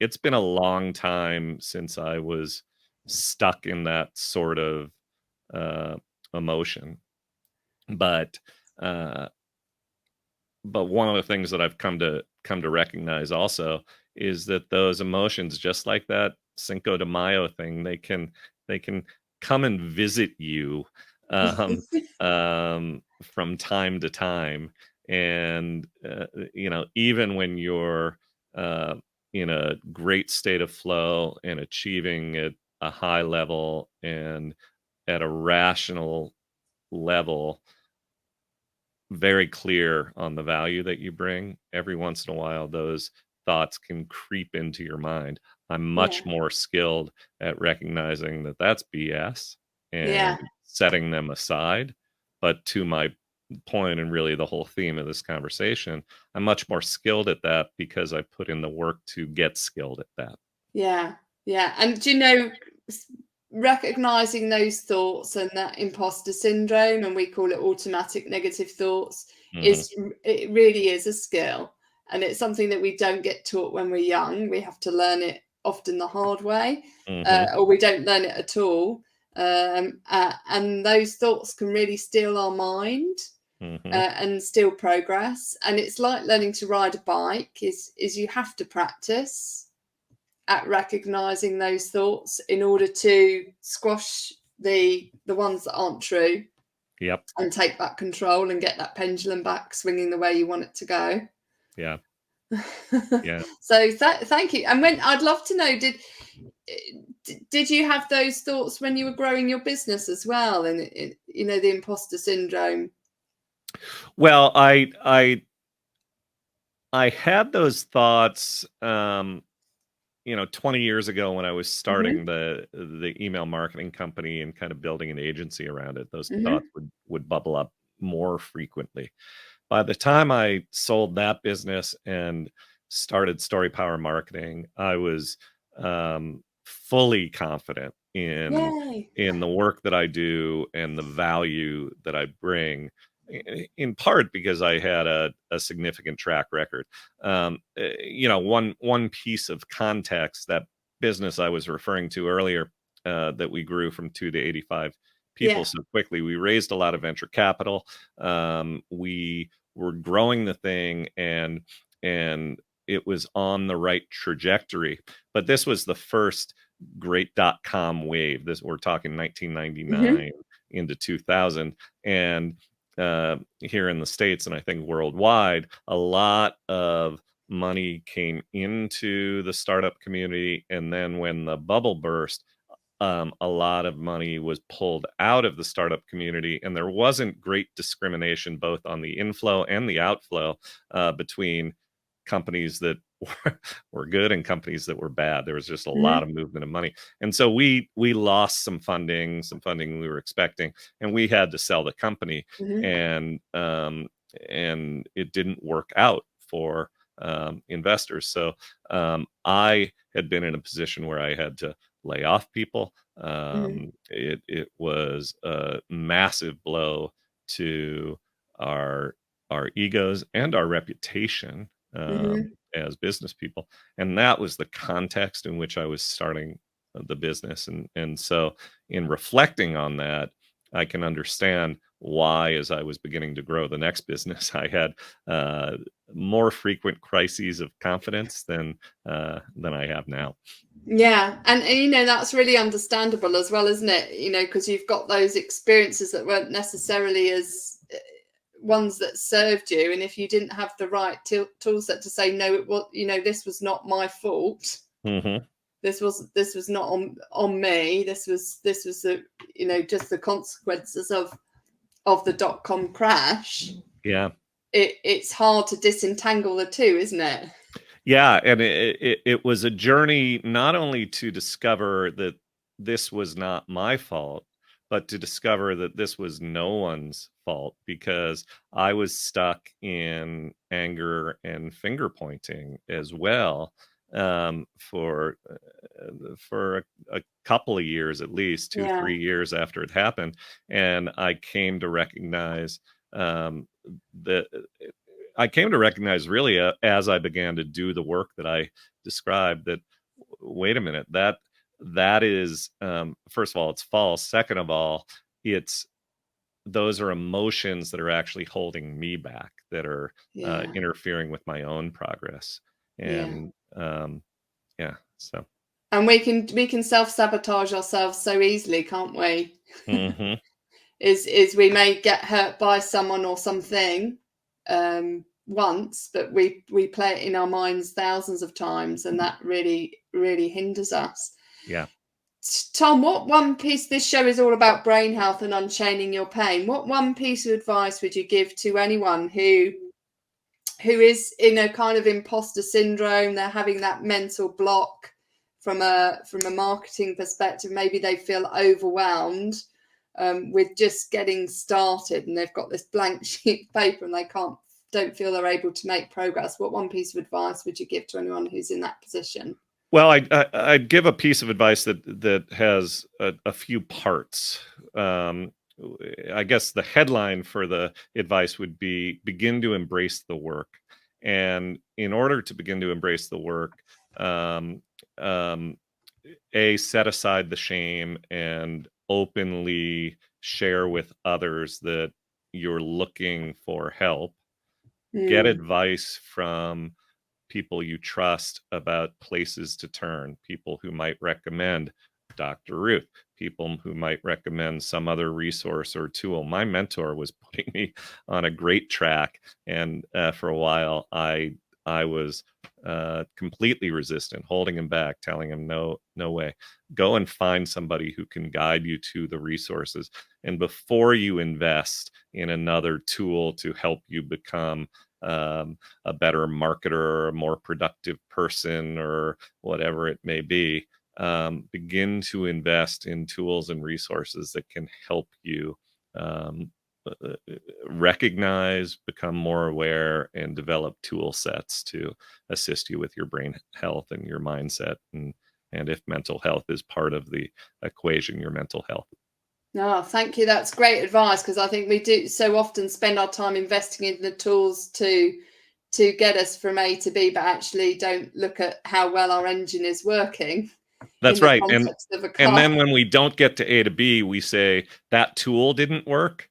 It's been a long time since I was stuck in that sort of uh, emotion, but uh, one of the things that I've come to recognize also is that those emotions, just like that Cinco de Mayo thing, they can come and visit you um, from time to time, and even when you're uh, in a great state of flow and achieving at a high level and at a rational level, very clear on the value that you bring, every once in a while those thoughts can creep into your mind. I'm Yeah, much more skilled at recognizing that that's BS and yeah, setting them aside. But to my point, and really the whole theme of this conversation, I'm much more skilled at that because I put in the work to get skilled at that. yeah, yeah. And do you know? recognizing those thoughts and that imposter syndrome, and we call it automatic negative thoughts, it really is a skill, and it's something that we don't get taught when we're young. We have to learn it often the hard way, or we don't learn it at all. And those thoughts can really steal our mind and steal progress. And it's like learning to ride a bike. Is you have to practice at recognizing those thoughts in order to squash the ones that aren't true. Yep. And take back control and get that pendulum back swinging the way you want it to go. Yeah. Yeah. So thank you. And when I'd love to know, did you have those thoughts when you were growing your business as well? And you know, the imposter syndrome. Well, I had those thoughts, you know, 20 years ago when I was starting the email marketing company and kind of building an agency around it. Those thoughts would bubble up more frequently. By the time I sold that business and started Story Power Marketing, I was fully confident in the work that I do and the value that I bring, in part because I had a significant track record. You know, one piece of context, that business I was referring to earlier, that we grew from 2 to 85 people so quickly, we raised a lot of venture capital. We were growing the thing, and it was on the right trajectory. But this was the first great .com wave. We're talking 1999 into 2000, and here in the States, and I think worldwide, a lot of money came into the startup community, and then when the bubble burst, a lot of money was pulled out of the startup community, and there wasn't great discrimination both on the inflow and the outflow between companies that were good and companies that were bad. There was just a lot of movement of money, and so we lost some funding we were expecting, and we had to sell the company, and it didn't work out for investors. So I had been in a position where I had to lay off people. It was a massive blow to our egos and our reputation as business people, and that was the context in which I was starting the business. And so in reflecting on that, I can understand why, as I was beginning to grow the next business, I had more frequent crises of confidence than I have now. Yeah, and you know, that's really understandable as well, isn't it? You know, because you've got those experiences that weren't necessarily as ones that served you, and if you didn't have the right tool set to say no, it was, you know, this was not my fault. This was not on me. This was the, you know, just the consequences of the .com crash. Yeah, it's hard to disentangle the two, isn't it? Yeah, and it was a journey not only to discover that this was not my fault, but to discover that this was no one's fault, because I was stuck in anger and finger pointing as well, for a couple of years, at least 2-3 years after it happened. And I came to recognize that I came to recognize really as I began to do the work that I described, that wait a minute, that is, first of all, it's false. Second of all, those are emotions that are actually holding me back, that are interfering with my own progress. And so. And we can self-sabotage ourselves so easily, can't we? Is we may get hurt by someone or something once, but we play it in our minds thousands of times, and that really, really hinders us. Yeah. Tom, what one piece, this show is all about brain health and unchaining your pain. What one piece of advice would you give to anyone who is in a kind of imposter syndrome? They're having that mental block from a marketing perspective. Maybe they feel overwhelmed with just getting started, and they've got this blank sheet of paper and they don't feel they're able to make progress. What one piece of advice would you give to anyone who's in that position? Well, I'd give a piece of advice that has a few parts. I guess the headline for the advice would be begin to embrace the work. And in order to begin to embrace the work, um, um, set aside the shame and openly share with others that you're looking for help. Get advice from people you trust about places to turn, people who might recommend Dr. Ruth, people who might recommend some other resource or tool. My mentor was putting me on a great track, and for a while, I was completely resistant, holding him back, telling him, no way. Go and find somebody who can guide you to the resources. And before you invest in another tool to help you become a better marketer or a more productive person or whatever it may be, begin to invest in tools and resources that can help you recognize, become more aware, and develop tool sets to assist you with your brain health and your mindset. And if mental health is part of the equation, your mental health. Oh, thank you. That's great advice, because I think we do so often spend our time investing in the tools to get us from A to B, but actually don't look at how well our engine is working. That's in the right. context of a car. And then when we don't get to A to B, we say that tool didn't work.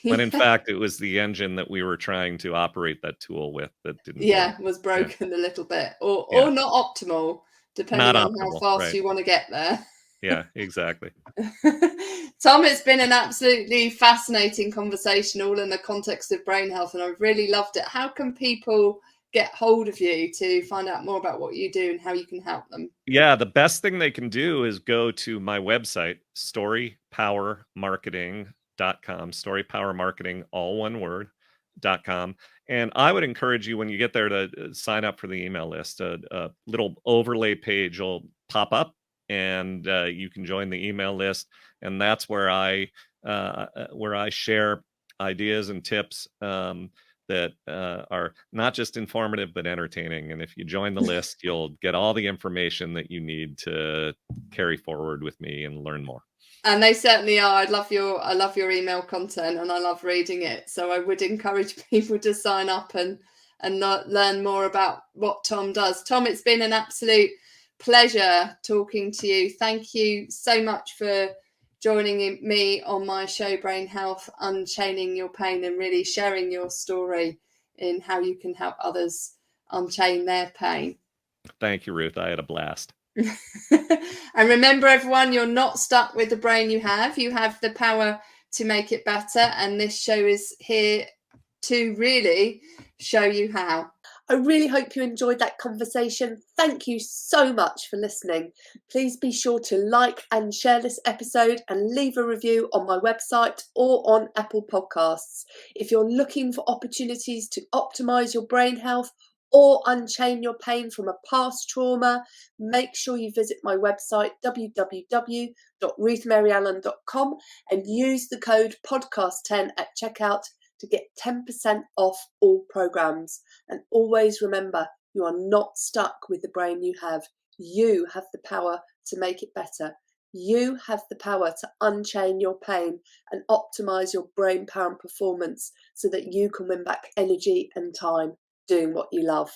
But in fact, it was the engine that we were trying to operate that tool with that didn't work. Was broken a little bit, or Yeah. not optimal, depending Not on how optimal, fast right. you want to get there. Yeah, exactly. Tom, it's been an absolutely fascinating conversation, all in the context of brain health, and I've really loved it. How can people get hold of you to find out more about what you do and how you can help them? Yeah, the best thing they can do is go to my website, storypowermarketing.com, storypowermarketing, all one word, .com. And I would encourage you, when you get there, to sign up for the email list. A little overlay page will pop up, and you can join the email list. And that's where I share ideas and tips that are not just informative but entertaining. And if you join the list, you'll get all the information that you need to carry forward with me and learn more. And they certainly are. I love your email content, and I love reading it. So I would encourage people to sign up and learn more about what Tom does. Tom, it's been an absolute pleasure talking to you. Thank you so much for joining me on my show, Brain Health, Unchaining Your Pain, and really sharing your story in how you can help others unchain their pain. Thank you, Ruth. I had a blast. And remember, everyone, you're not stuck with the brain you have. You have the power to make it better. And this show is here to really show you how. I really hope you enjoyed that conversation. Thank you so much for listening. Please be sure to like and share this episode and leave a review on my website or on Apple Podcasts. If you're looking for opportunities to optimize your brain health or unchain your pain from a past trauma, make sure you visit my website, www.ruthmaryallen.com, and use the code podcast10 at checkout to get 10% off all programs. And always remember, you are not stuck with the brain you have. You have the power to make it better. You have the power to unchain your pain and optimize your brain power and performance so that you can win back energy and time doing what you love.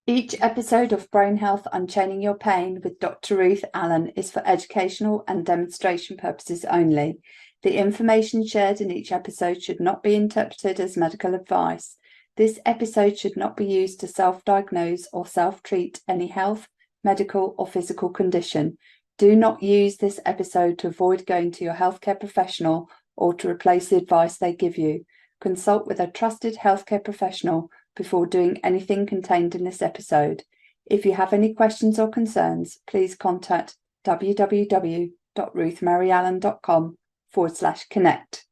Each episode of Brain Health Unchaining Your Pain with Dr. Ruth Allan is for educational and demonstration purposes only. The information shared in each episode should not be interpreted as medical advice. This episode should not be used to self-diagnose or self-treat any health, medical or physical condition. Do not use this episode to avoid going to your healthcare professional or to replace the advice they give you. Consult with a trusted healthcare professional before doing anything contained in this episode. If you have any questions or concerns, please contact www.ruthmaryallen.com/connect.